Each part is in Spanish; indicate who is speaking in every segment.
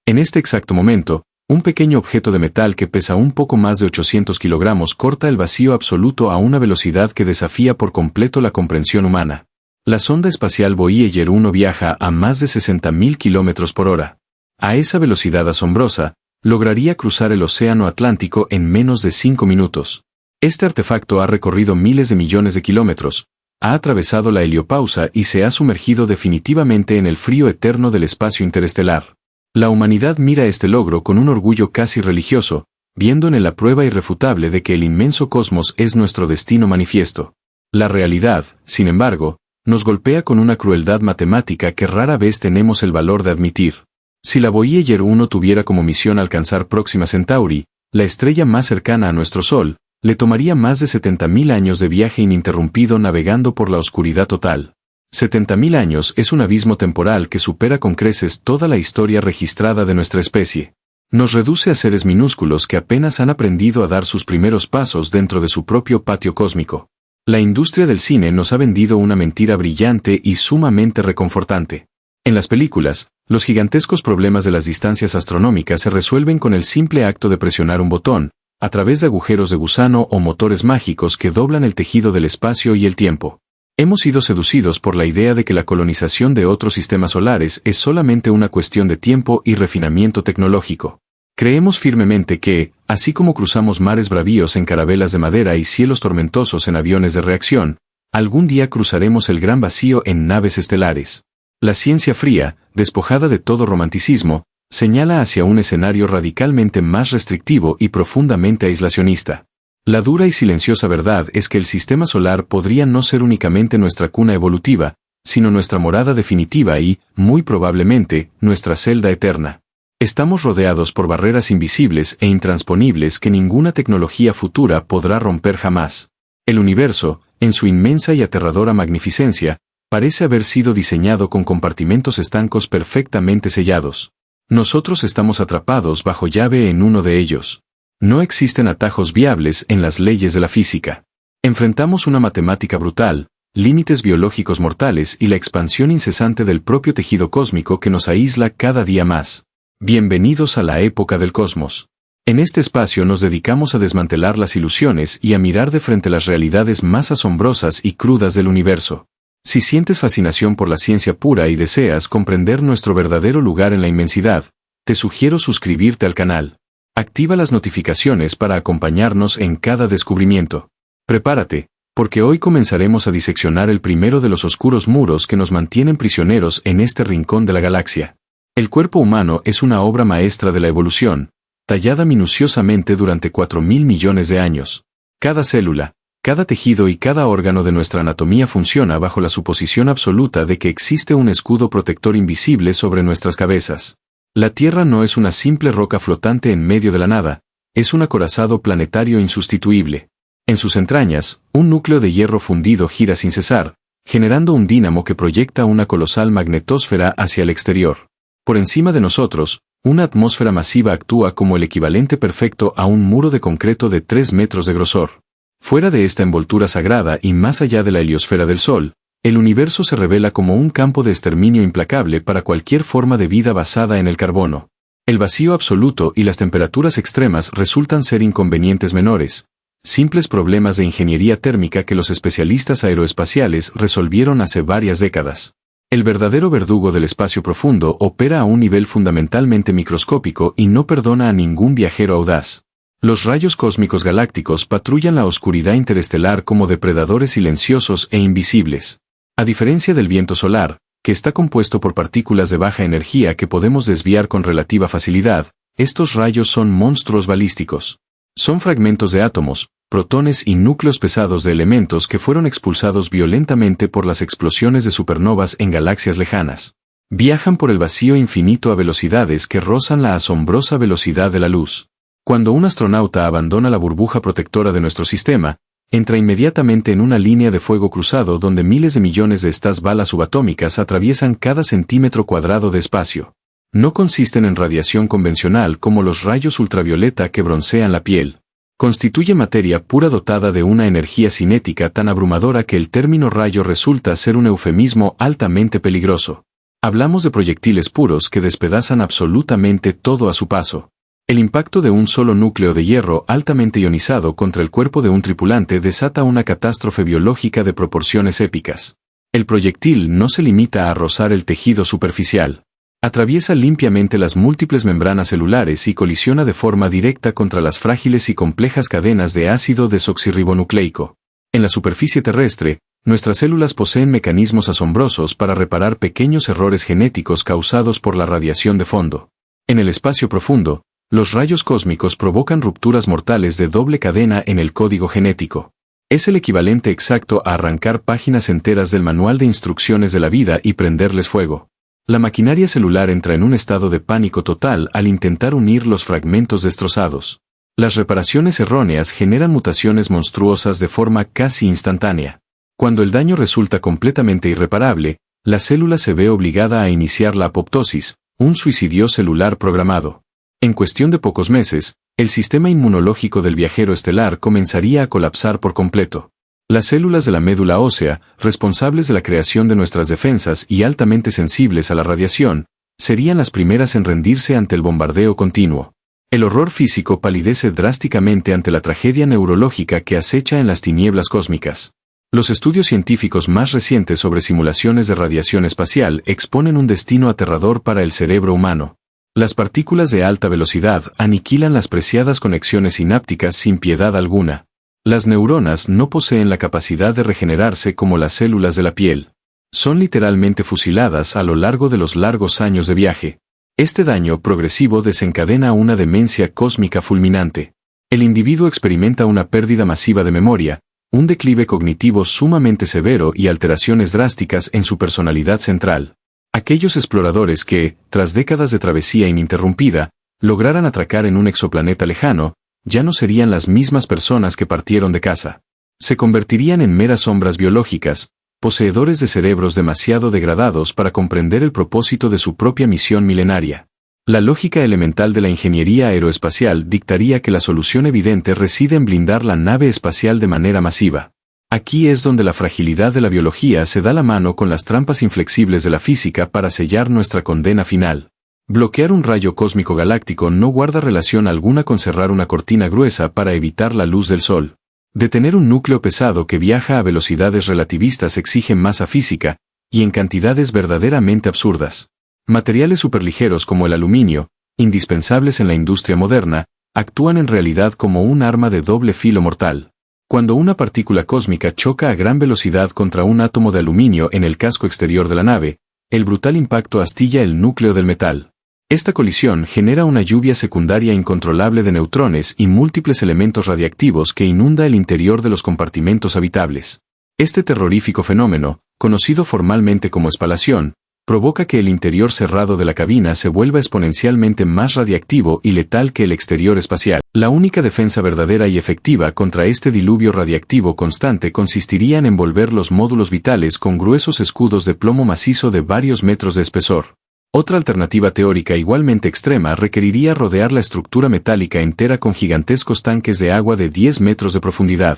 Speaker 1: En este exacto momento, un pequeño objeto de metal que pesa un poco más de 800 kilogramos corta el vacío absoluto a una velocidad que desafía por completo la comprensión humana. La sonda espacial Voyager 1 viaja a más de 60.000 kilómetros por hora. A esa velocidad asombrosa, lograría cruzar el océano Atlántico en menos de 5 minutos. Este artefacto ha recorrido miles de millones de kilómetros, ha atravesado la heliopausa y se ha sumergido definitivamente en el frío eterno del espacio interestelar. La humanidad mira este logro con un orgullo casi religioso, viendo en él la prueba irrefutable de que el inmenso cosmos es nuestro destino manifiesto. La realidad, sin embargo, nos golpea con una crueldad matemática que rara vez tenemos el valor de admitir. Si la Voyager 1 tuviera como misión alcanzar Próxima Centauri, la estrella más cercana a nuestro Sol, le tomaría más de 70.000 años de viaje ininterrumpido navegando por la oscuridad total. 70.000 años es un abismo temporal que supera con creces toda la historia registrada de nuestra especie. Nos reduce a seres minúsculos que apenas han aprendido a dar sus primeros pasos dentro de su propio patio cósmico. La industria del cine nos ha vendido una mentira brillante y sumamente reconfortante. En las películas, los gigantescos problemas de las distancias astronómicas se resuelven con el simple acto de presionar un botón, a través de agujeros de gusano o motores mágicos que doblan el tejido del espacio y el tiempo. Hemos sido seducidos por la idea de que la colonización de otros sistemas solares es solamente una cuestión de tiempo y refinamiento tecnológico. Creemos firmemente que, así como cruzamos mares bravíos en carabelas de madera y cielos tormentosos en aviones de reacción, algún día cruzaremos el gran vacío en naves estelares. La ciencia fría, despojada de todo romanticismo, señala hacia un escenario radicalmente más restrictivo y profundamente aislacionista. La dura y silenciosa verdad es que el sistema solar podría no ser únicamente nuestra cuna evolutiva, sino nuestra morada definitiva y, muy probablemente, nuestra celda eterna. Estamos rodeados por barreras invisibles e intransponibles que ninguna tecnología futura podrá romper jamás. El universo, en su inmensa y aterradora magnificencia, parece haber sido diseñado con compartimentos estancos perfectamente sellados. Nosotros estamos atrapados bajo llave en uno de ellos. No existen atajos viables en las leyes de la física. Enfrentamos una matemática brutal, límites biológicos mortales y la expansión incesante del propio tejido cósmico que nos aísla cada día más. Bienvenidos a la época del cosmos. En este espacio nos dedicamos a desmantelar las ilusiones y a mirar de frente las realidades más asombrosas y crudas del universo. Si sientes fascinación por la ciencia pura y deseas comprender nuestro verdadero lugar en la inmensidad, te sugiero suscribirte al canal. Activa las notificaciones para acompañarnos en cada descubrimiento. Prepárate, porque hoy comenzaremos a diseccionar el primero de los oscuros muros que nos mantienen prisioneros en este rincón de la galaxia. El cuerpo humano es una obra maestra de la evolución, tallada minuciosamente durante 4.000 millones de años. Cada célula, cada tejido y cada órgano de nuestra anatomía funciona bajo la suposición absoluta de que existe un escudo protector invisible sobre nuestras cabezas. La Tierra no es una simple roca flotante en medio de la nada, es un acorazado planetario insustituible. En sus entrañas, un núcleo de hierro fundido gira sin cesar, generando un dínamo que proyecta una colosal magnetosfera hacia el exterior. Por encima de nosotros, una atmósfera masiva actúa como el equivalente perfecto a un muro de concreto de 3 metros de grosor. Fuera de esta envoltura sagrada y más allá de la heliosfera del Sol, el universo se revela como un campo de exterminio implacable para cualquier forma de vida basada en el carbono. El vacío absoluto y las temperaturas extremas resultan ser inconvenientes menores, simples problemas de ingeniería térmica que los especialistas aeroespaciales resolvieron hace varias décadas. El verdadero verdugo del espacio profundo opera a un nivel fundamentalmente microscópico y no perdona a ningún viajero audaz. Los rayos cósmicos galácticos patrullan la oscuridad interestelar como depredadores silenciosos e invisibles. A diferencia del viento solar, que está compuesto por partículas de baja energía que podemos desviar con relativa facilidad, estos rayos son monstruos balísticos. Son fragmentos de átomos, protones y núcleos pesados de elementos que fueron expulsados violentamente por las explosiones de supernovas en galaxias lejanas. Viajan por el vacío infinito a velocidades que rozan la asombrosa velocidad de la luz. Cuando un astronauta abandona la burbuja protectora de nuestro sistema, entra inmediatamente en una línea de fuego cruzado donde miles de millones de estas balas subatómicas atraviesan cada centímetro cuadrado de espacio. No consisten en radiación convencional como los rayos ultravioleta que broncean la piel. Constituye materia pura dotada de una energía cinética tan abrumadora que el término rayo resulta ser un eufemismo altamente peligroso. Hablamos de proyectiles puros que despedazan absolutamente todo a su paso. El impacto de un solo núcleo de hierro altamente ionizado contra el cuerpo de un tripulante desata una catástrofe biológica de proporciones épicas. El proyectil no se limita a rozar el tejido superficial. Atraviesa limpiamente las múltiples membranas celulares y colisiona de forma directa contra las frágiles y complejas cadenas de ácido desoxirribonucleico. En la superficie terrestre, nuestras células poseen mecanismos asombrosos para reparar pequeños errores genéticos causados por la radiación de fondo. En el espacio profundo, los rayos cósmicos provocan rupturas mortales de doble cadena en el código genético. Es el equivalente exacto a arrancar páginas enteras del manual de instrucciones de la vida y prenderles fuego. La maquinaria celular entra en un estado de pánico total al intentar unir los fragmentos destrozados. Las reparaciones erróneas generan mutaciones monstruosas de forma casi instantánea. Cuando el daño resulta completamente irreparable, la célula se ve obligada a iniciar la apoptosis, un suicidio celular programado. En cuestión de pocos meses, el sistema inmunológico del viajero estelar comenzaría a colapsar por completo. Las células de la médula ósea, responsables de la creación de nuestras defensas y altamente sensibles a la radiación, serían las primeras en rendirse ante el bombardeo continuo. El horror físico palidece drásticamente ante la tragedia neurológica que acecha en las tinieblas cósmicas. Los estudios científicos más recientes sobre simulaciones de radiación espacial exponen un destino aterrador para el cerebro humano. Las partículas de alta velocidad aniquilan las preciadas conexiones sinápticas sin piedad alguna. Las neuronas no poseen la capacidad de regenerarse como las células de la piel. Son literalmente fusiladas a lo largo de los largos años de viaje. Este daño progresivo desencadena una demencia cósmica fulminante. El individuo experimenta una pérdida masiva de memoria, un declive cognitivo sumamente severo y alteraciones drásticas en su personalidad central. Aquellos exploradores que, tras décadas de travesía ininterrumpida, lograran atracar en un exoplaneta lejano, ya no serían las mismas personas que partieron de casa. Se convertirían en meras sombras biológicas, poseedores de cerebros demasiado degradados para comprender el propósito de su propia misión milenaria. La lógica elemental de la ingeniería aeroespacial dictaría que la solución evidente reside en blindar la nave espacial de manera masiva. Aquí es donde la fragilidad de la biología se da la mano con las trampas inflexibles de la física para sellar nuestra condena final. Bloquear un rayo cósmico galáctico no guarda relación alguna con cerrar una cortina gruesa para evitar la luz del Sol. Detener un núcleo pesado que viaja a velocidades relativistas exige masa física, y en cantidades verdaderamente absurdas. Materiales superligeros como el aluminio, indispensables en la industria moderna, actúan en realidad como un arma de doble filo mortal. Cuando una partícula cósmica choca a gran velocidad contra un átomo de aluminio en el casco exterior de la nave, el brutal impacto astilla el núcleo del metal. Esta colisión genera una lluvia secundaria incontrolable de neutrones y múltiples elementos radiactivos que inunda el interior de los compartimentos habitables. Este terrorífico fenómeno, conocido formalmente como espalación, provoca que el interior cerrado de la cabina se vuelva exponencialmente más radiactivo y letal que el exterior espacial. La única defensa verdadera y efectiva contra este diluvio radiactivo constante consistiría en envolver los módulos vitales con gruesos escudos de plomo macizo de varios metros de espesor. Otra alternativa teórica igualmente extrema requeriría rodear la estructura metálica entera con gigantescos tanques de agua de 10 metros de profundidad.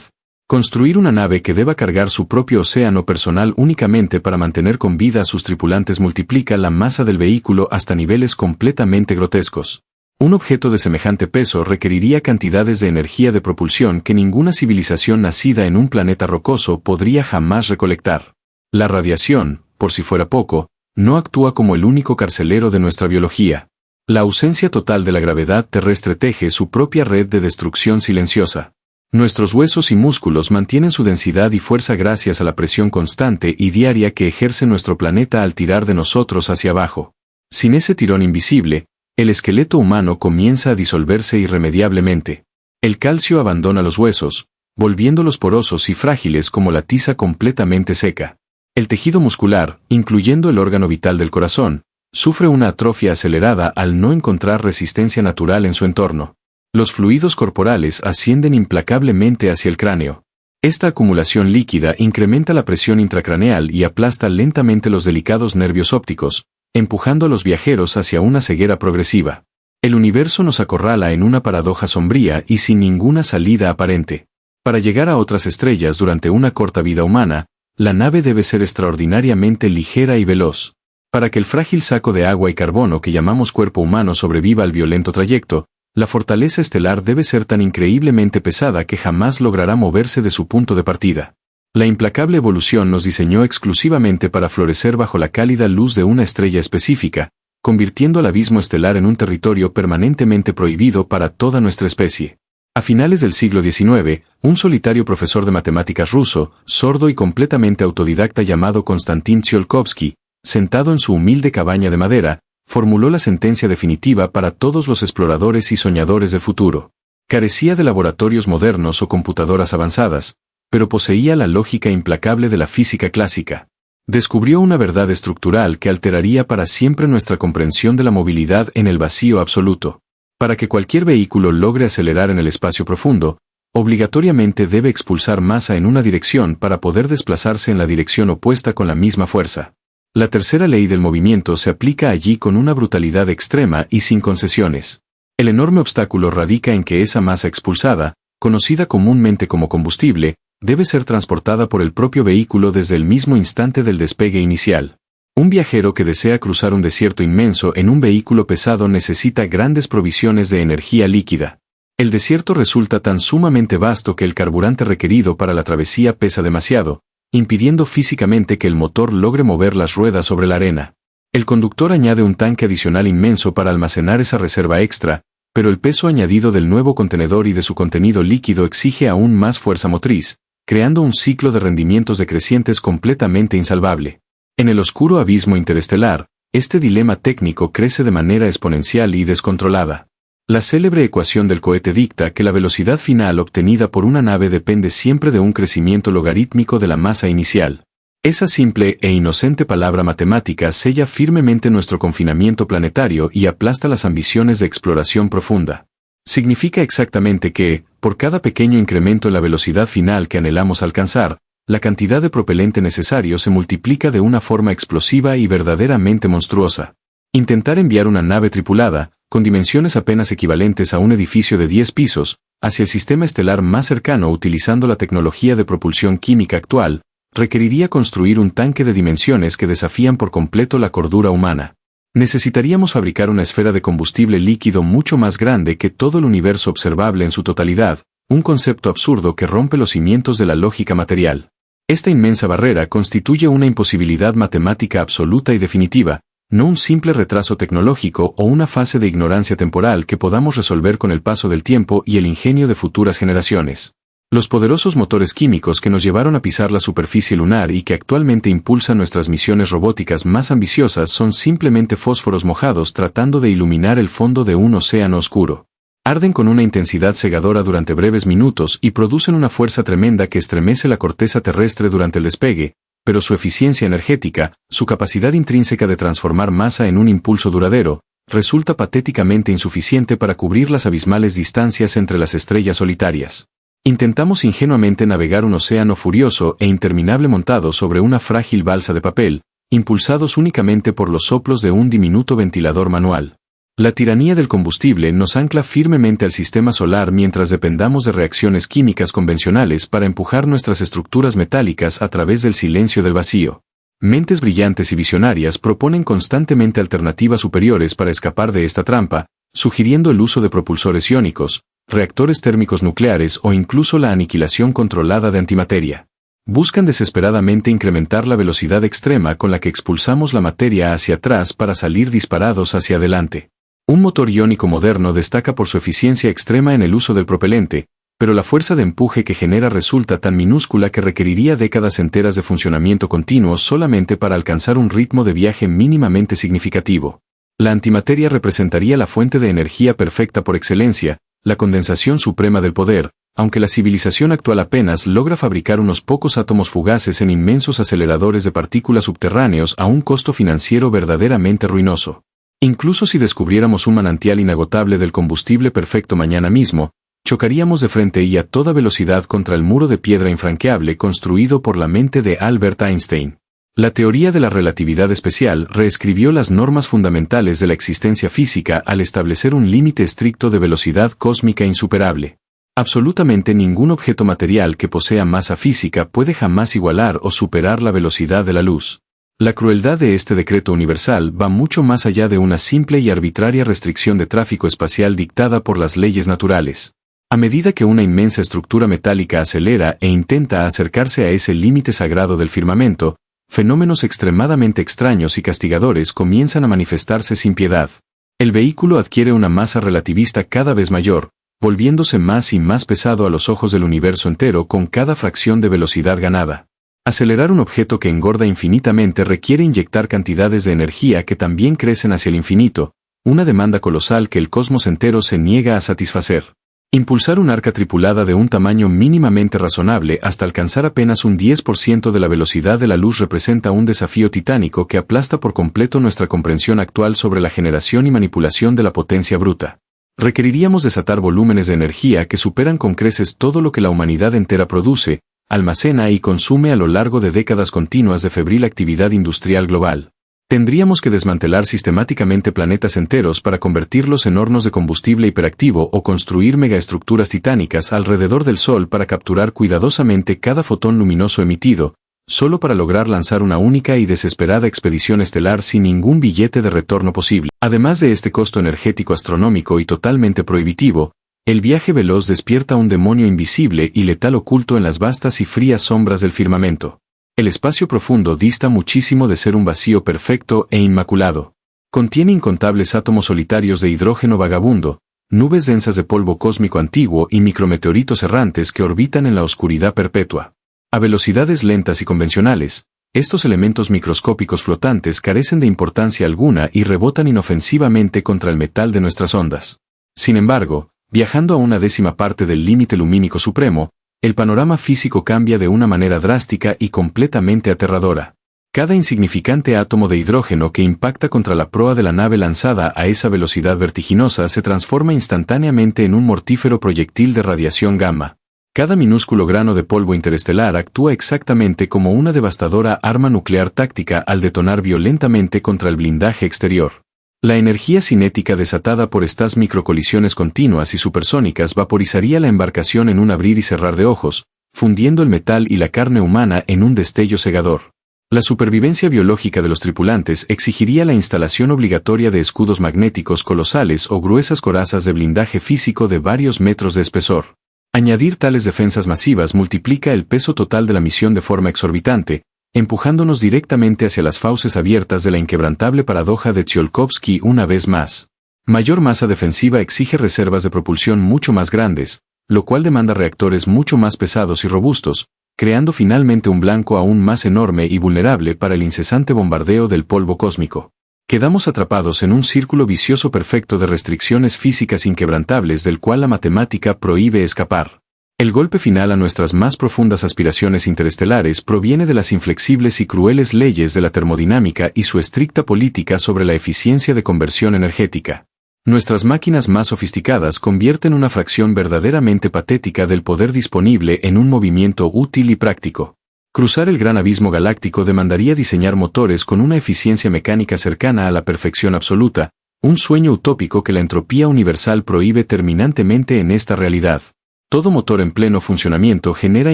Speaker 1: Construir una nave que deba cargar su propio océano personal únicamente para mantener con vida a sus tripulantes multiplica la masa del vehículo hasta niveles completamente grotescos. Un objeto de semejante peso requeriría cantidades de energía de propulsión que ninguna civilización nacida en un planeta rocoso podría jamás recolectar. La radiación, por si fuera poco, no actúa como el único carcelero de nuestra biología. La ausencia total de la gravedad terrestre teje su propia red de destrucción silenciosa. Nuestros huesos y músculos mantienen su densidad y fuerza gracias a la presión constante y diaria que ejerce nuestro planeta al tirar de nosotros hacia abajo. Sin ese tirón invisible, el esqueleto humano comienza a disolverse irremediablemente. El calcio abandona los huesos, volviéndolos porosos y frágiles como la tiza completamente seca. El tejido muscular, incluyendo el órgano vital del corazón, sufre una atrofia acelerada al no encontrar resistencia natural en su entorno. Los fluidos corporales ascienden implacablemente hacia el cráneo. Esta acumulación líquida incrementa la presión intracraneal y aplasta lentamente los delicados nervios ópticos, empujando a los viajeros hacia una ceguera progresiva. El universo nos acorrala en una paradoja sombría y sin ninguna salida aparente. Para llegar a otras estrellas durante una corta vida humana, la nave debe ser extraordinariamente ligera y veloz. Para que el frágil saco de agua y carbono que llamamos cuerpo humano sobreviva al violento trayecto, la fortaleza estelar debe ser tan increíblemente pesada que jamás logrará moverse de su punto de partida. La implacable evolución nos diseñó exclusivamente para florecer bajo la cálida luz de una estrella específica, convirtiendo al abismo estelar en un territorio permanentemente prohibido para toda nuestra especie. A finales del siglo XIX, un solitario profesor de matemáticas ruso, sordo y completamente autodidacta llamado Konstantin Tsiolkovsky, sentado en su humilde cabaña de madera, formuló la sentencia definitiva para todos los exploradores y soñadores del futuro. Carecía de laboratorios modernos o computadoras avanzadas, pero poseía la lógica implacable de la física clásica. Descubrió una verdad estructural que alteraría para siempre nuestra comprensión de la movilidad en el vacío absoluto. Para que cualquier vehículo logre acelerar en el espacio profundo, obligatoriamente debe expulsar masa en una dirección para poder desplazarse en la dirección opuesta con la misma fuerza. La tercera ley del movimiento se aplica allí con una brutalidad extrema y sin concesiones. El enorme obstáculo radica en que esa masa expulsada, conocida comúnmente como combustible, debe ser transportada por el propio vehículo desde el mismo instante del despegue inicial. Un viajero que desea cruzar un desierto inmenso en un vehículo pesado necesita grandes provisiones de energía líquida. El desierto resulta tan sumamente vasto que el carburante requerido para la travesía pesa demasiado, impidiendo físicamente que el motor logre mover las ruedas sobre la arena. El conductor añade un tanque adicional inmenso para almacenar esa reserva extra, pero el peso añadido del nuevo contenedor y de su contenido líquido exige aún más fuerza motriz, creando un ciclo de rendimientos decrecientes completamente insalvable. En el oscuro abismo interestelar, este dilema técnico crece de manera exponencial y descontrolada. La célebre ecuación del cohete dicta que la velocidad final obtenida por una nave depende siempre de un crecimiento logarítmico de la masa inicial. Esa simple e inocente palabra matemática sella firmemente nuestro confinamiento planetario y aplasta las ambiciones de exploración profunda. Significa exactamente que, por cada pequeño incremento en la velocidad final que anhelamos alcanzar, la cantidad de propelente necesario se multiplica de una forma explosiva y verdaderamente monstruosa. Intentar enviar una nave tripulada, con dimensiones apenas equivalentes a un edificio de 10 pisos, hacia el sistema estelar más cercano utilizando la tecnología de propulsión química actual, requeriría construir un tanque de dimensiones que desafían por completo la cordura humana. Necesitaríamos fabricar una esfera de combustible líquido mucho más grande que todo el universo observable en su totalidad, un concepto absurdo que rompe los cimientos de la lógica material. Esta inmensa barrera constituye una imposibilidad matemática absoluta y definitiva, no un simple retraso tecnológico o una fase de ignorancia temporal que podamos resolver con el paso del tiempo y el ingenio de futuras generaciones. Los poderosos motores químicos que nos llevaron a pisar la superficie lunar y que actualmente impulsan nuestras misiones robóticas más ambiciosas son simplemente fósforos mojados tratando de iluminar el fondo de un océano oscuro. Arden con una intensidad cegadora durante breves minutos y producen una fuerza tremenda que estremece la corteza terrestre durante el despegue, pero su eficiencia energética, su capacidad intrínseca de transformar masa en un impulso duradero, resulta patéticamente insuficiente para cubrir las abismales distancias entre las estrellas solitarias. Intentamos ingenuamente navegar un océano furioso e interminable montado sobre una frágil balsa de papel, impulsados únicamente por los soplos de un diminuto ventilador manual. La tiranía del combustible nos ancla firmemente al sistema solar mientras dependamos de reacciones químicas convencionales para empujar nuestras estructuras metálicas a través del silencio del vacío. Mentes brillantes y visionarias proponen constantemente alternativas superiores para escapar de esta trampa, sugiriendo el uso de propulsores iónicos, reactores térmicos nucleares o incluso la aniquilación controlada de antimateria. Buscan desesperadamente incrementar la velocidad extrema con la que expulsamos la materia hacia atrás para salir disparados hacia adelante. Un motor iónico moderno destaca por su eficiencia extrema en el uso del propelente, pero la fuerza de empuje que genera resulta tan minúscula que requeriría décadas enteras de funcionamiento continuo solamente para alcanzar un ritmo de viaje mínimamente significativo. La antimateria representaría la fuente de energía perfecta por excelencia, la condensación suprema del poder, aunque la civilización actual apenas logra fabricar unos pocos átomos fugaces en inmensos aceleradores de partículas subterráneos a un costo financiero verdaderamente ruinoso. Incluso si descubriéramos un manantial inagotable del combustible perfecto mañana mismo, chocaríamos de frente y a toda velocidad contra el muro de piedra infranqueable construido por la mente de Albert Einstein. La teoría de la relatividad especial reescribió las normas fundamentales de la existencia física al establecer un límite estricto de velocidad cósmica insuperable. Absolutamente ningún objeto material que posea masa física puede jamás igualar o superar la velocidad de la luz. La crueldad de este decreto universal va mucho más allá de una simple y arbitraria restricción de tráfico espacial dictada por las leyes naturales. A medida que una inmensa estructura metálica acelera e intenta acercarse a ese límite sagrado del firmamento, fenómenos extremadamente extraños y castigadores comienzan a manifestarse sin piedad. El vehículo adquiere una masa relativista cada vez mayor, volviéndose más y más pesado a los ojos del universo entero con cada fracción de velocidad ganada. Acelerar un objeto que engorda infinitamente requiere inyectar cantidades de energía que también crecen hacia el infinito, una demanda colosal que el cosmos entero se niega a satisfacer. Impulsar un arca tripulada de un tamaño mínimamente razonable hasta alcanzar apenas un 10% de la velocidad de la luz representa un desafío titánico que aplasta por completo nuestra comprensión actual sobre la generación y manipulación de la potencia bruta. Requeriríamos desatar volúmenes de energía que superan con creces todo lo que la humanidad entera produce, almacena y consume a lo largo de décadas continuas de febril actividad industrial global. Tendríamos que desmantelar sistemáticamente planetas enteros para convertirlos en hornos de combustible hiperactivo o construir megaestructuras titánicas alrededor del Sol para capturar cuidadosamente cada fotón luminoso emitido, solo para lograr lanzar una única y desesperada expedición estelar sin ningún billete de retorno posible. Además de este costo energético astronómico y totalmente prohibitivo, el viaje veloz despierta un demonio invisible y letal oculto en las vastas y frías sombras del firmamento. El espacio profundo dista muchísimo de ser un vacío perfecto e inmaculado. Contiene incontables átomos solitarios de hidrógeno vagabundo, nubes densas de polvo cósmico antiguo y micrometeoritos errantes que orbitan en la oscuridad perpetua. A velocidades lentas y convencionales, estos elementos microscópicos flotantes carecen de importancia alguna y rebotan inofensivamente contra el metal de nuestras ondas. Sin embargo, viajando a una décima parte del límite lumínico supremo, el panorama físico cambia de una manera drástica y completamente aterradora. Cada insignificante átomo de hidrógeno que impacta contra la proa de la nave lanzada a esa velocidad vertiginosa se transforma instantáneamente en un mortífero proyectil de radiación gamma. Cada minúsculo grano de polvo interestelar actúa exactamente como una devastadora arma nuclear táctica al detonar violentamente contra el blindaje exterior. La energía cinética desatada por estas microcolisiones continuas y supersónicas vaporizaría la embarcación en un abrir y cerrar de ojos, fundiendo el metal y la carne humana en un destello cegador. La supervivencia biológica de los tripulantes exigiría la instalación obligatoria de escudos magnéticos colosales o gruesas corazas de blindaje físico de varios metros de espesor. Añadir tales defensas masivas multiplica el peso total de la misión de forma exorbitante, empujándonos directamente hacia las fauces abiertas de la inquebrantable paradoja de Tsiolkovsky una vez más. Mayor masa defensiva exige reservas de propulsión mucho más grandes, lo cual demanda reactores mucho más pesados y robustos, creando finalmente un blanco aún más enorme y vulnerable para el incesante bombardeo del polvo cósmico. Quedamos atrapados en un círculo vicioso perfecto de restricciones físicas inquebrantables del cual la matemática prohíbe escapar. El golpe final a nuestras más profundas aspiraciones interestelares proviene de las inflexibles y crueles leyes de la termodinámica y su estricta política sobre la eficiencia de conversión energética. Nuestras máquinas más sofisticadas convierten una fracción verdaderamente patética del poder disponible en un movimiento útil y práctico. Cruzar el gran abismo galáctico demandaría diseñar motores con una eficiencia mecánica cercana a la perfección absoluta, un sueño utópico que la entropía universal prohíbe terminantemente en esta realidad. Todo motor en pleno funcionamiento genera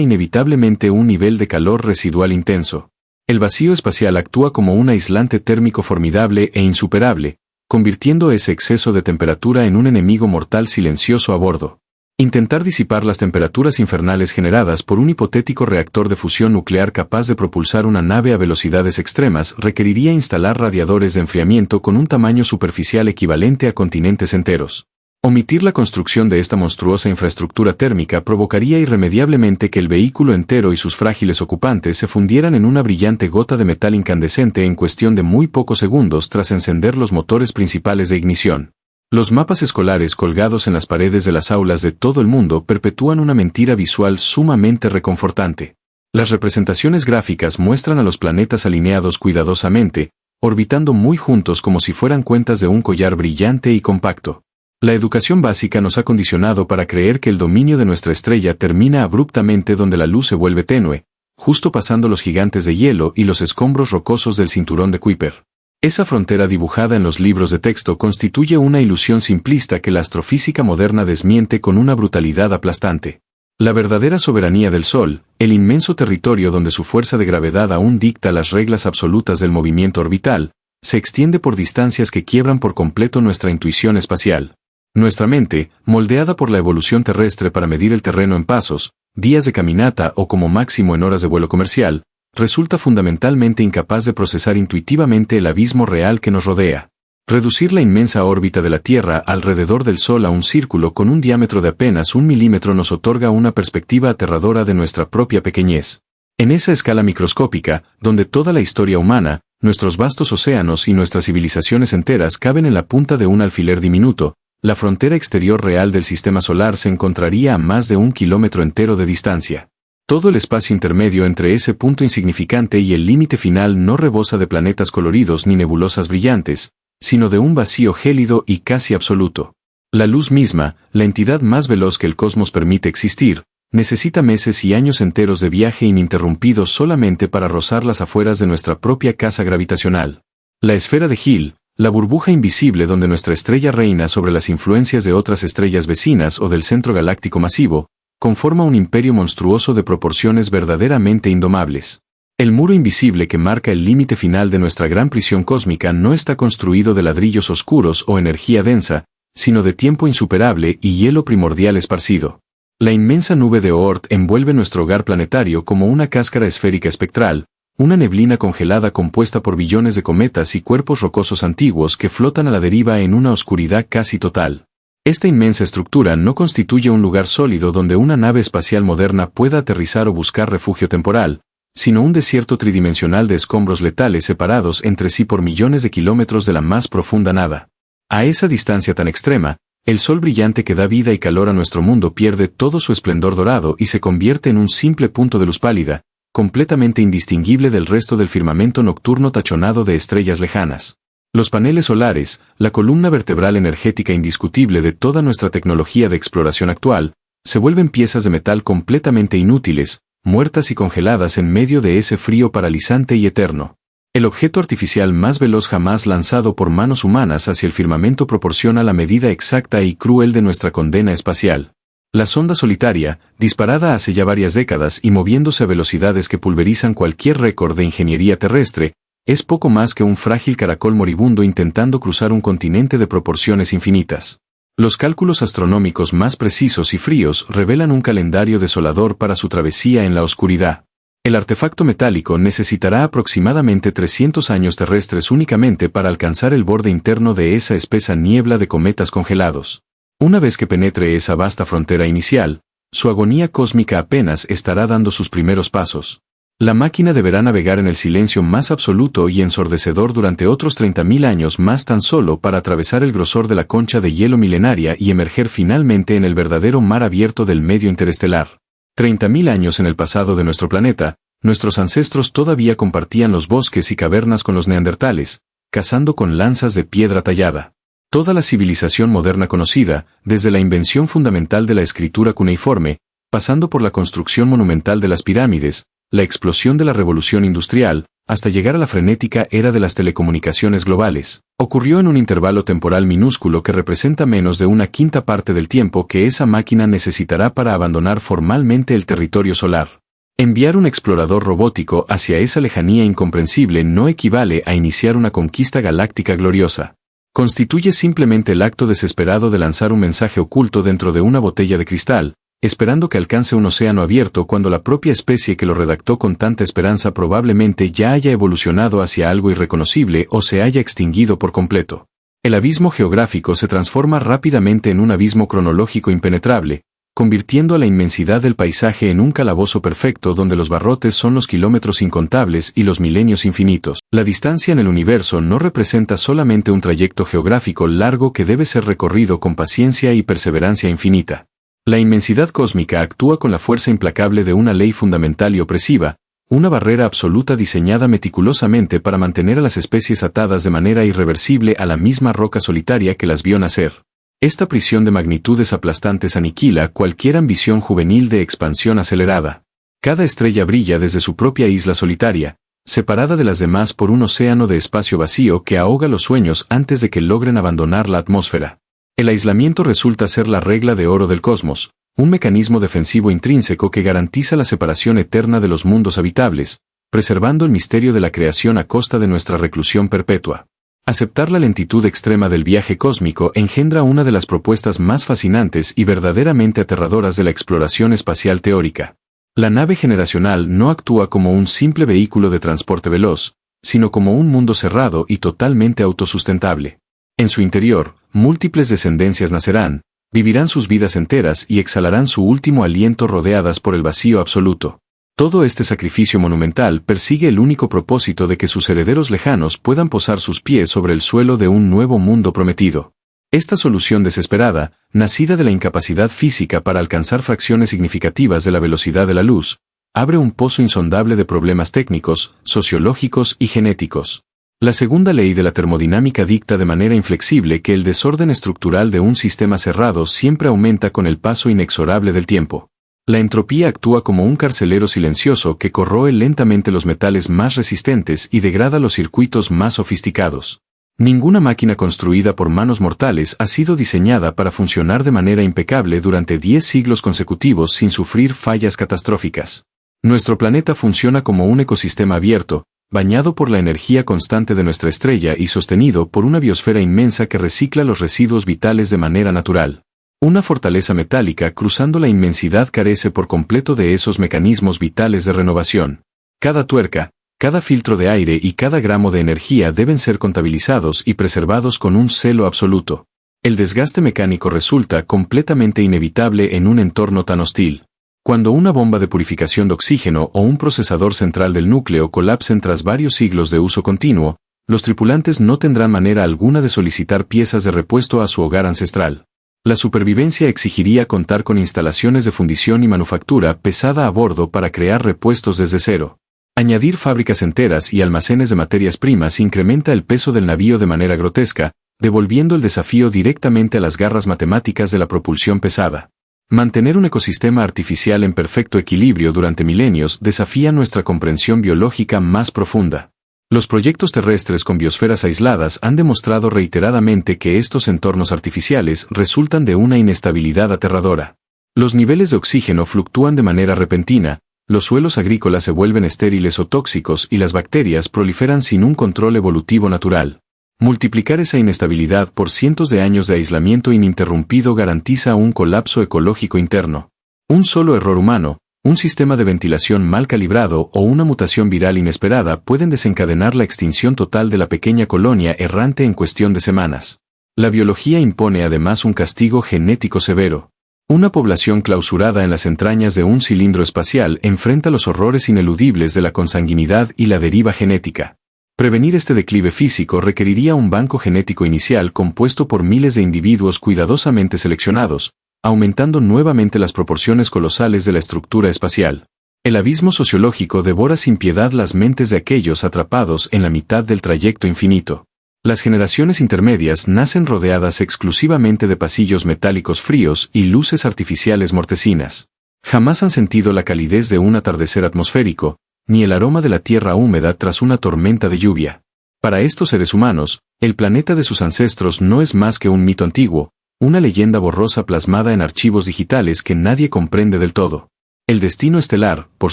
Speaker 1: inevitablemente un nivel de calor residual intenso. El vacío espacial actúa como un aislante térmico formidable e insuperable, convirtiendo ese exceso de temperatura en un enemigo mortal silencioso a bordo. Intentar disipar las temperaturas infernales generadas por un hipotético reactor de fusión nuclear capaz de propulsar una nave a velocidades extremas requeriría instalar radiadores de enfriamiento con un tamaño superficial equivalente a continentes enteros. Omitir la construcción de esta monstruosa infraestructura térmica provocaría irremediablemente que el vehículo entero y sus frágiles ocupantes se fundieran en una brillante gota de metal incandescente en cuestión de muy pocos segundos tras encender los motores principales de ignición. Los mapas escolares colgados en las paredes de las aulas de todo el mundo perpetúan una mentira visual sumamente reconfortante. Las representaciones gráficas muestran a los planetas alineados cuidadosamente, orbitando muy juntos como si fueran cuentas de un collar brillante y compacto. La educación básica nos ha condicionado para creer que el dominio de nuestra estrella termina abruptamente donde la luz se vuelve tenue, justo pasando los gigantes de hielo y los escombros rocosos del cinturón de Kuiper. Esa frontera dibujada en los libros de texto constituye una ilusión simplista que la astrofísica moderna desmiente con una brutalidad aplastante. La verdadera soberanía del Sol, el inmenso territorio donde su fuerza de gravedad aún dicta las reglas absolutas del movimiento orbital, se extiende por distancias que quiebran por completo nuestra intuición espacial. Nuestra mente, moldeada por la evolución terrestre para medir el terreno en pasos, días de caminata o como máximo en horas de vuelo comercial, resulta fundamentalmente incapaz de procesar intuitivamente el abismo real que nos rodea. Reducir la inmensa órbita de la Tierra alrededor del Sol a un círculo con un diámetro de apenas 1 milímetro nos otorga una perspectiva aterradora de nuestra propia pequeñez. En esa escala microscópica, donde toda la historia humana, nuestros vastos océanos y nuestras civilizaciones enteras caben en la punta de un alfiler diminuto, la frontera exterior real del sistema solar se encontraría a más de 1 kilómetro entero de distancia. Todo el espacio intermedio entre ese punto insignificante y el límite final no rebosa de planetas coloridos ni nebulosas brillantes, sino de un vacío gélido y casi absoluto. La luz misma, la entidad más veloz que el cosmos permite existir, necesita meses y años enteros de viaje ininterrumpido solamente para rozar las afueras de nuestra propia casa gravitacional. La esfera de Hill, la burbuja invisible donde nuestra estrella reina sobre las influencias de otras estrellas vecinas o del centro galáctico masivo, conforma un imperio monstruoso de proporciones verdaderamente indomables. El muro invisible que marca el límite final de nuestra gran prisión cósmica no está construido de ladrillos oscuros o energía densa, sino de tiempo insuperable y hielo primordial esparcido. La inmensa nube de Oort envuelve nuestro hogar planetario como una cáscara esférica espectral, una neblina congelada compuesta por billones de cometas y cuerpos rocosos antiguos que flotan a la deriva en una oscuridad casi total. Esta inmensa estructura no constituye un lugar sólido donde una nave espacial moderna pueda aterrizar o buscar refugio temporal, sino un desierto tridimensional de escombros letales separados entre sí por millones de kilómetros de la más profunda nada. A esa distancia tan extrema, el sol brillante que da vida y calor a nuestro mundo pierde todo su esplendor dorado y se convierte en un simple punto de luz pálida, completamente indistinguible del resto del firmamento nocturno tachonado de estrellas lejanas. Los paneles solares, la columna vertebral energética indiscutible de toda nuestra tecnología de exploración actual, se vuelven piezas de metal completamente inútiles, muertas y congeladas en medio de ese frío paralizante y eterno. El objeto artificial más veloz jamás lanzado por manos humanas hacia el firmamento proporciona la medida exacta y cruel de nuestra condena espacial. La sonda solitaria, disparada hace ya varias décadas y moviéndose a velocidades que pulverizan cualquier récord de ingeniería terrestre, es poco más que un frágil caracol moribundo intentando cruzar un continente de proporciones infinitas. Los cálculos astronómicos más precisos y fríos revelan un calendario desolador para su travesía en la oscuridad. El artefacto metálico necesitará aproximadamente 300 años terrestres únicamente para alcanzar el borde interno de esa espesa niebla de cometas congelados. Una vez que penetre esa vasta frontera inicial, su agonía cósmica apenas estará dando sus primeros pasos. La máquina deberá navegar en el silencio más absoluto y ensordecedor durante otros 30.000 años más tan solo para atravesar el grosor de la concha de hielo milenaria y emerger finalmente en el verdadero mar abierto del medio interestelar. 30.000 años en el pasado de nuestro planeta, nuestros ancestros todavía compartían los bosques y cavernas con los neandertales, cazando con lanzas de piedra tallada. Toda la civilización moderna conocida, desde la invención fundamental de la escritura cuneiforme, pasando por la construcción monumental de las pirámides, la explosión de la revolución industrial, hasta llegar a la frenética era de las telecomunicaciones globales, ocurrió en un intervalo temporal minúsculo que representa menos de una quinta parte del tiempo que esa máquina necesitará para abandonar formalmente el territorio solar. Enviar un explorador robótico hacia esa lejanía incomprensible no equivale a iniciar una conquista galáctica gloriosa. Constituye simplemente el acto desesperado de lanzar un mensaje oculto dentro de una botella de cristal, esperando que alcance un océano abierto cuando la propia especie que lo redactó con tanta esperanza probablemente ya haya evolucionado hacia algo irreconocible o se haya extinguido por completo. El abismo geográfico se transforma rápidamente en un abismo cronológico impenetrable, convirtiendo a la inmensidad del paisaje en un calabozo perfecto donde los barrotes son los kilómetros incontables y los milenios infinitos. La distancia en el universo no representa solamente un trayecto geográfico largo que debe ser recorrido con paciencia y perseverancia infinita. La inmensidad cósmica actúa con la fuerza implacable de una ley fundamental y opresiva, una barrera absoluta diseñada meticulosamente para mantener a las especies atadas de manera irreversible a la misma roca solitaria que las vio nacer. Esta prisión de magnitudes aplastantes aniquila cualquier ambición juvenil de expansión acelerada. Cada estrella brilla desde su propia isla solitaria, separada de las demás por un océano de espacio vacío que ahoga los sueños antes de que logren abandonar la atmósfera. El aislamiento resulta ser la regla de oro del cosmos, un mecanismo defensivo intrínseco que garantiza la separación eterna de los mundos habitables, preservando el misterio de la creación a costa de nuestra reclusión perpetua. Aceptar la lentitud extrema del viaje cósmico engendra una de las propuestas más fascinantes y verdaderamente aterradoras de la exploración espacial teórica. La nave generacional no actúa como un simple vehículo de transporte veloz, sino como un mundo cerrado y totalmente autosustentable. En su interior, múltiples descendencias nacerán, vivirán sus vidas enteras y exhalarán su último aliento rodeadas por el vacío absoluto. Todo este sacrificio monumental persigue el único propósito de que sus herederos lejanos puedan posar sus pies sobre el suelo de un nuevo mundo prometido. Esta solución desesperada, nacida de la incapacidad física para alcanzar fracciones significativas de la velocidad de la luz, abre un pozo insondable de problemas técnicos, sociológicos y genéticos. La segunda ley de la termodinámica dicta de manera inflexible que el desorden estructural de un sistema cerrado siempre aumenta con el paso inexorable del tiempo. La entropía actúa como un carcelero silencioso que corroe lentamente los metales más resistentes y degrada los circuitos más sofisticados. Ninguna máquina construida por manos mortales ha sido diseñada para funcionar de manera impecable durante 10 siglos consecutivos sin sufrir fallas catastróficas. Nuestro planeta funciona como un ecosistema abierto, bañado por la energía constante de nuestra estrella y sostenido por una biosfera inmensa que recicla los residuos vitales de manera natural. Una fortaleza metálica cruzando la inmensidad carece por completo de esos mecanismos vitales de renovación. Cada tuerca, cada filtro de aire y cada gramo de energía deben ser contabilizados y preservados con un celo absoluto. El desgaste mecánico resulta completamente inevitable en un entorno tan hostil. Cuando una bomba de purificación de oxígeno o un procesador central del núcleo colapsen tras varios siglos de uso continuo, los tripulantes no tendrán manera alguna de solicitar piezas de repuesto a su hogar ancestral. La supervivencia exigiría contar con instalaciones de fundición y manufactura pesada a bordo para crear repuestos desde cero. Añadir fábricas enteras y almacenes de materias primas incrementa el peso del navío de manera grotesca, devolviendo el desafío directamente a las garras matemáticas de la propulsión pesada. Mantener un ecosistema artificial en perfecto equilibrio durante milenios desafía nuestra comprensión biológica más profunda. Los proyectos terrestres con biosferas aisladas han demostrado reiteradamente que estos entornos artificiales resultan de una inestabilidad aterradora. Los niveles de oxígeno fluctúan de manera repentina, los suelos agrícolas se vuelven estériles o tóxicos y las bacterias proliferan sin un control evolutivo natural. Multiplicar esa inestabilidad por cientos de años de aislamiento ininterrumpido garantiza un colapso ecológico interno. Un solo error humano, un sistema de ventilación mal calibrado o una mutación viral inesperada pueden desencadenar la extinción total de la pequeña colonia errante en cuestión de semanas. La biología impone además un castigo genético severo. Una población clausurada en las entrañas de un cilindro espacial enfrenta los horrores ineludibles de la consanguinidad y la deriva genética. Prevenir este declive físico requeriría un banco genético inicial compuesto por miles de individuos cuidadosamente seleccionados, aumentando nuevamente las proporciones colosales de la estructura espacial. El abismo sociológico devora sin piedad las mentes de aquellos atrapados en la mitad del trayecto infinito. Las generaciones intermedias nacen rodeadas exclusivamente de pasillos metálicos fríos y luces artificiales mortecinas. Jamás han sentido la calidez de un atardecer atmosférico, ni el aroma de la tierra húmeda tras una tormenta de lluvia. Para estos seres humanos, el planeta de sus ancestros no es más que un mito antiguo, una leyenda borrosa plasmada en archivos digitales que nadie comprende del todo. El destino estelar, por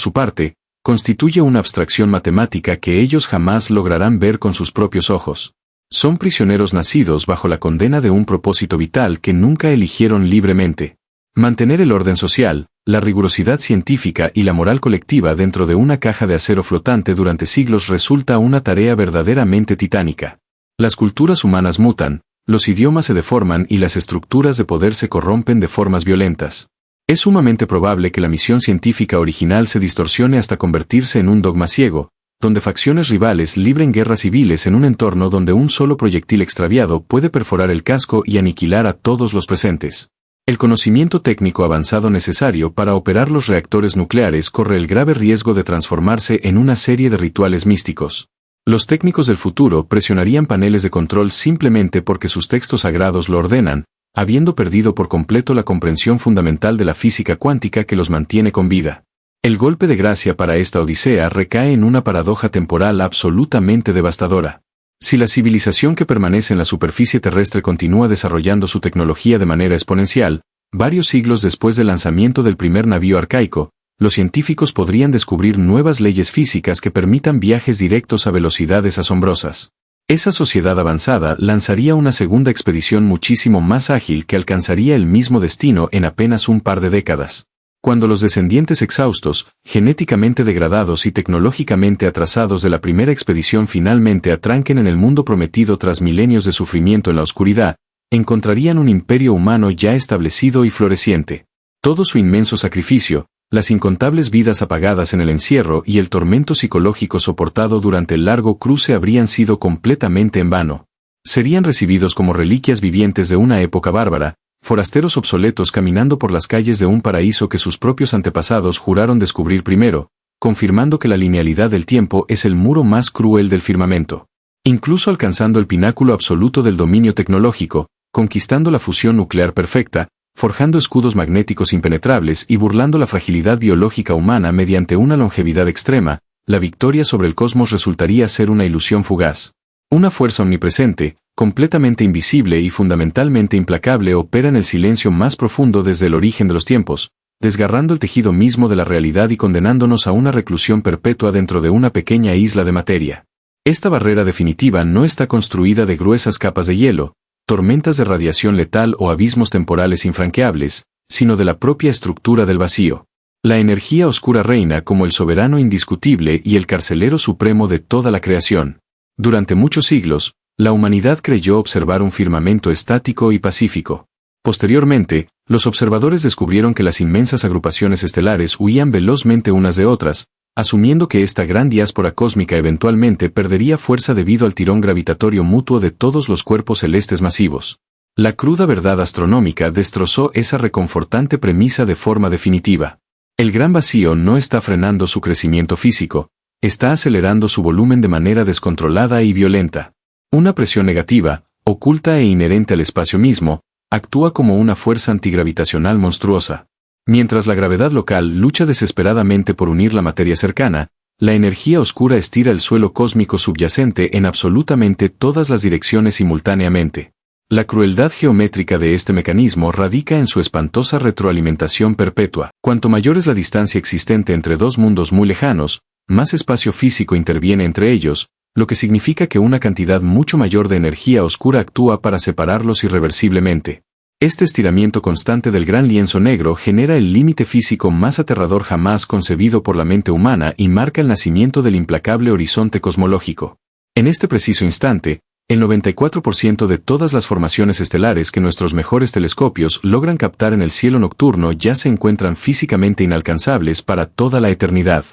Speaker 1: su parte, constituye una abstracción matemática que ellos jamás lograrán ver con sus propios ojos. Son prisioneros nacidos bajo la condena de un propósito vital que nunca eligieron libremente. Mantener el orden social, la rigurosidad científica y la moral colectiva dentro de una caja de acero flotante durante siglos resulta una tarea verdaderamente titánica. Las culturas humanas mutan, los idiomas se deforman y las estructuras de poder se corrompen de formas violentas. Es sumamente probable que la misión científica original se distorsione hasta convertirse en un dogma ciego, donde facciones rivales libren guerras civiles en un entorno donde un solo proyectil extraviado puede perforar el casco y aniquilar a todos los presentes. El conocimiento técnico avanzado necesario para operar los reactores nucleares corre el grave riesgo de transformarse en una serie de rituales místicos. Los técnicos del futuro presionarían paneles de control simplemente porque sus textos sagrados lo ordenan, habiendo perdido por completo la comprensión fundamental de la física cuántica que los mantiene con vida. El golpe de gracia para esta odisea recae en una paradoja temporal absolutamente devastadora. Si la civilización que permanece en la superficie terrestre continúa desarrollando su tecnología de manera exponencial, Varios siglos después del lanzamiento del primer navío arcaico, los científicos podrían descubrir nuevas leyes físicas que permitan viajes directos a velocidades asombrosas. Esa sociedad avanzada lanzaría una segunda expedición muchísimo más ágil que alcanzaría el mismo destino en apenas un par de décadas. Cuando los descendientes exhaustos, genéticamente degradados y tecnológicamente atrasados de la primera expedición finalmente atranquen en el mundo prometido tras milenios de sufrimiento en la oscuridad, encontrarían un imperio humano ya establecido y floreciente. Todo su inmenso sacrificio, las incontables vidas apagadas en el encierro y el tormento psicológico soportado durante el largo cruce habrían sido completamente en vano. Serían recibidos como reliquias vivientes de una época bárbara, forasteros obsoletos caminando por las calles de un paraíso que sus propios antepasados juraron descubrir primero, confirmando que la linealidad del tiempo es el muro más cruel del firmamento. Incluso alcanzando el pináculo absoluto del dominio tecnológico, conquistando la fusión nuclear perfecta, forjando escudos magnéticos impenetrables y burlando la fragilidad biológica humana mediante una longevidad extrema, la victoria sobre el cosmos resultaría ser una ilusión fugaz. Una fuerza omnipresente, completamente invisible y fundamentalmente implacable opera en el silencio más profundo desde el origen de los tiempos, desgarrando el tejido mismo de la realidad y condenándonos a una reclusión perpetua dentro de una pequeña isla de materia. Esta barrera definitiva no está construida de gruesas capas de hielo, tormentas de radiación letal o abismos temporales infranqueables, sino de la propia estructura del vacío. La energía oscura reina como el soberano indiscutible y el carcelero supremo de toda la creación. Durante muchos siglos, la humanidad creyó observar un firmamento estático y pacífico. Posteriormente, los observadores descubrieron que las inmensas agrupaciones estelares huían velozmente unas de otras, asumiendo que esta gran diáspora cósmica eventualmente perdería fuerza debido al tirón gravitatorio mutuo de todos los cuerpos celestes masivos. La cruda verdad astronómica destrozó esa reconfortante premisa de forma definitiva. El gran vacío no está frenando su crecimiento físico, está acelerando su volumen de manera descontrolada y violenta. Una presión negativa, oculta e inherente al espacio mismo, actúa como una fuerza antigravitacional monstruosa. Mientras la gravedad local lucha desesperadamente por unir la materia cercana, la energía oscura estira el suelo cósmico subyacente en absolutamente todas las direcciones simultáneamente. La crueldad geométrica de este mecanismo radica en su espantosa retroalimentación perpetua. Cuanto mayor es la distancia existente entre dos mundos muy lejanos, más espacio físico interviene entre ellos, lo que significa que una cantidad mucho mayor de energía oscura actúa para separarlos irreversiblemente. Este estiramiento constante del gran lienzo negro genera el límite físico más aterrador jamás concebido por la mente humana y marca el nacimiento del implacable horizonte cosmológico. En este preciso instante, el 94% de todas las formaciones estelares que nuestros mejores telescopios logran captar en el cielo nocturno ya se encuentran físicamente inalcanzables para toda la eternidad.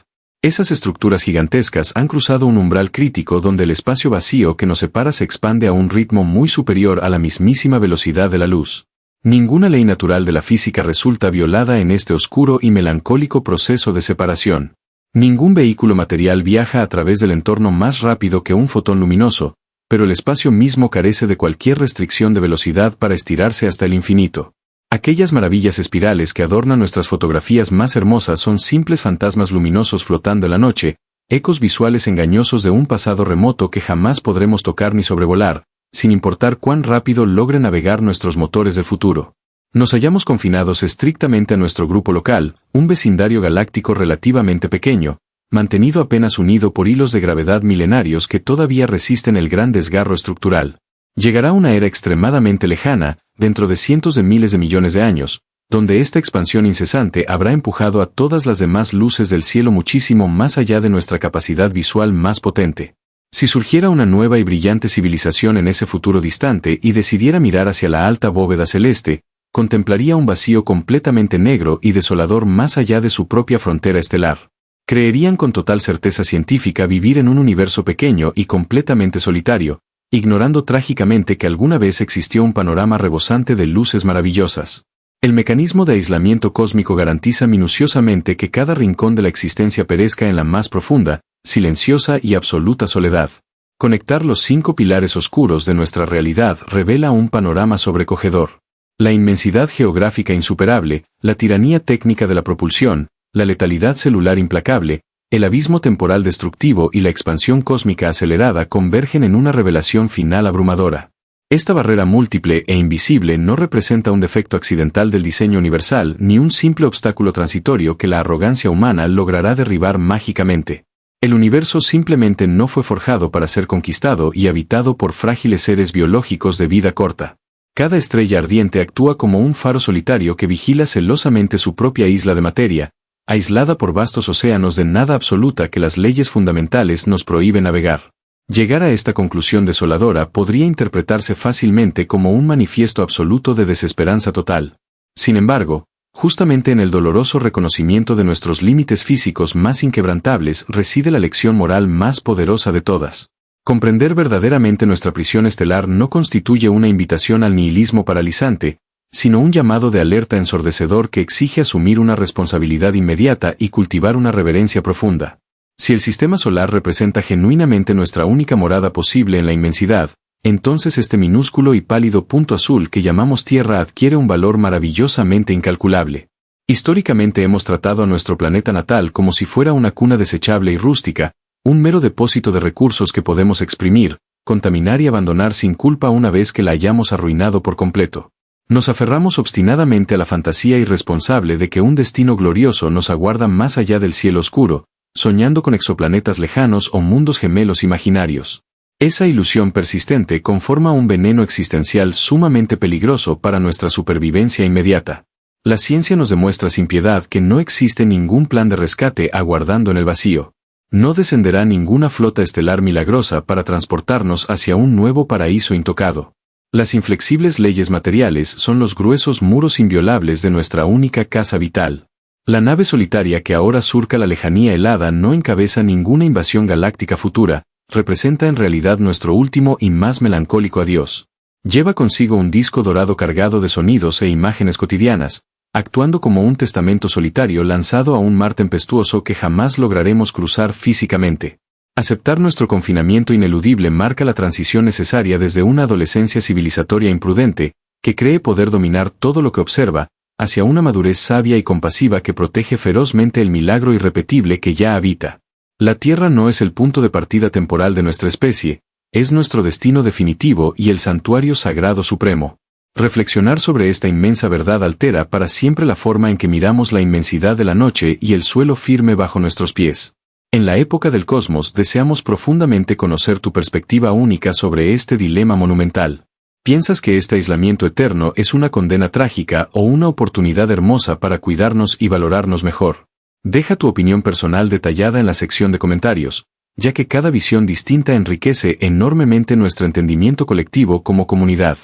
Speaker 1: Esas estructuras gigantescas han cruzado un umbral crítico donde el espacio vacío que nos separa se expande a un ritmo muy superior a la mismísima velocidad de la luz. Ninguna ley natural de la física resulta violada en este oscuro y melancólico proceso de separación. Ningún vehículo material viaja a través del entorno más rápido que un fotón luminoso, pero el espacio mismo carece de cualquier restricción de velocidad para estirarse hasta el infinito. Aquellas maravillas espirales que adornan nuestras fotografías más hermosas son simples fantasmas luminosos flotando en la noche, ecos visuales engañosos de un pasado remoto que jamás podremos tocar ni sobrevolar, sin importar cuán rápido logren navegar nuestros motores del futuro. Nos hallamos confinados estrictamente a nuestro grupo local, un vecindario galáctico relativamente pequeño, mantenido apenas unido por hilos de gravedad milenarios que todavía resisten el gran desgarro estructural. Llegará una era extremadamente lejana, dentro de cientos de miles de millones de años, donde esta expansión incesante habrá empujado a todas las demás luces del cielo muchísimo más allá de nuestra capacidad visual más potente. Si surgiera una nueva y brillante civilización en ese futuro distante y decidiera mirar hacia la alta bóveda celeste, contemplaría un vacío completamente negro y desolador más allá de su propia frontera estelar. Creerían con total certeza científica vivir en un universo pequeño y completamente solitario, ignorando trágicamente que alguna vez existió un panorama rebosante de luces maravillosas. El mecanismo de aislamiento cósmico garantiza minuciosamente que cada rincón de la existencia perezca en la más profunda, silenciosa y absoluta soledad. Conectar los 5 pilares oscuros de nuestra realidad revela un panorama sobrecogedor. La inmensidad geográfica insuperable, la tiranía técnica de la propulsión, la letalidad celular implacable, el abismo temporal destructivo y la expansión cósmica acelerada convergen en una revelación final abrumadora. Esta barrera múltiple e invisible no representa un defecto accidental del diseño universal ni un simple obstáculo transitorio que la arrogancia humana logrará derribar mágicamente. El universo simplemente no fue forjado para ser conquistado y habitado por frágiles seres biológicos de vida corta. Cada estrella ardiente actúa como un faro solitario que vigila celosamente su propia isla de materia, aislada por vastos océanos de nada absoluta que las leyes fundamentales nos prohíben navegar. Llegar a esta conclusión desoladora podría interpretarse fácilmente como un manifiesto absoluto de desesperanza total. Sin embargo, justamente en el doloroso reconocimiento de nuestros límites físicos más inquebrantables reside la lección moral más poderosa de todas. Comprender verdaderamente nuestra prisión estelar no constituye una invitación al nihilismo paralizante, sino un llamado de alerta ensordecedor que exige asumir una responsabilidad inmediata y cultivar una reverencia profunda. Si el sistema solar representa genuinamente nuestra única morada posible en la inmensidad, entonces este minúsculo y pálido punto azul que llamamos Tierra adquiere un valor maravillosamente incalculable. Históricamente hemos tratado a nuestro planeta natal como si fuera una cuna desechable y rústica, un mero depósito de recursos que podemos exprimir, contaminar y abandonar sin culpa una vez que la hayamos arruinado por completo. Nos aferramos obstinadamente a la fantasía irresponsable de que un destino glorioso nos aguarda más allá del cielo oscuro, soñando con exoplanetas lejanos o mundos gemelos imaginarios. Esa ilusión persistente conforma un veneno existencial sumamente peligroso para nuestra supervivencia inmediata. La ciencia nos demuestra sin piedad que no existe ningún plan de rescate aguardando en el vacío. No descenderá ninguna flota estelar milagrosa para transportarnos hacia un nuevo paraíso intocado. Las inflexibles leyes materiales son los gruesos muros inviolables de nuestra única casa vital. La nave solitaria que ahora surca la lejanía helada no encabeza ninguna invasión galáctica futura, representa en realidad nuestro último y más melancólico adiós. Lleva consigo un disco dorado cargado de sonidos e imágenes cotidianas, actuando como un testamento solitario lanzado a un mar tempestuoso que jamás lograremos cruzar físicamente. Aceptar nuestro confinamiento ineludible marca la transición necesaria desde una adolescencia civilizatoria imprudente, que cree poder dominar todo lo que observa, hacia una madurez sabia y compasiva que protege ferozmente el milagro irrepetible que ya habita. La Tierra no es el punto de partida temporal de nuestra especie, es nuestro destino definitivo y el santuario sagrado supremo. Reflexionar sobre esta inmensa verdad altera para siempre la forma en que miramos la inmensidad de la noche y el suelo firme bajo nuestros pies. En la época del cosmos deseamos profundamente conocer tu perspectiva única sobre este dilema monumental. ¿Piensas que este aislamiento eterno es una condena trágica o una oportunidad hermosa para cuidarnos y valorarnos mejor? Deja tu opinión personal detallada en la sección de comentarios, ya que cada visión distinta enriquece enormemente nuestro entendimiento colectivo como comunidad.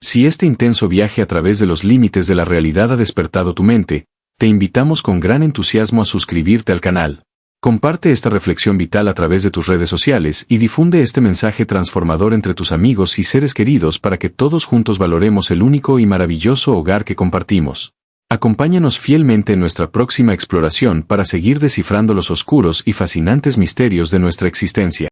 Speaker 1: Si este intenso viaje a través de los límites de la realidad ha despertado tu mente, te invitamos con gran entusiasmo a suscribirte al canal. Comparte esta reflexión vital a través de tus redes sociales y difunde este mensaje transformador entre tus amigos y seres queridos para que todos juntos valoremos el único y maravilloso hogar que compartimos. Acompáñanos fielmente en nuestra próxima exploración para seguir descifrando los oscuros y fascinantes misterios de nuestra existencia.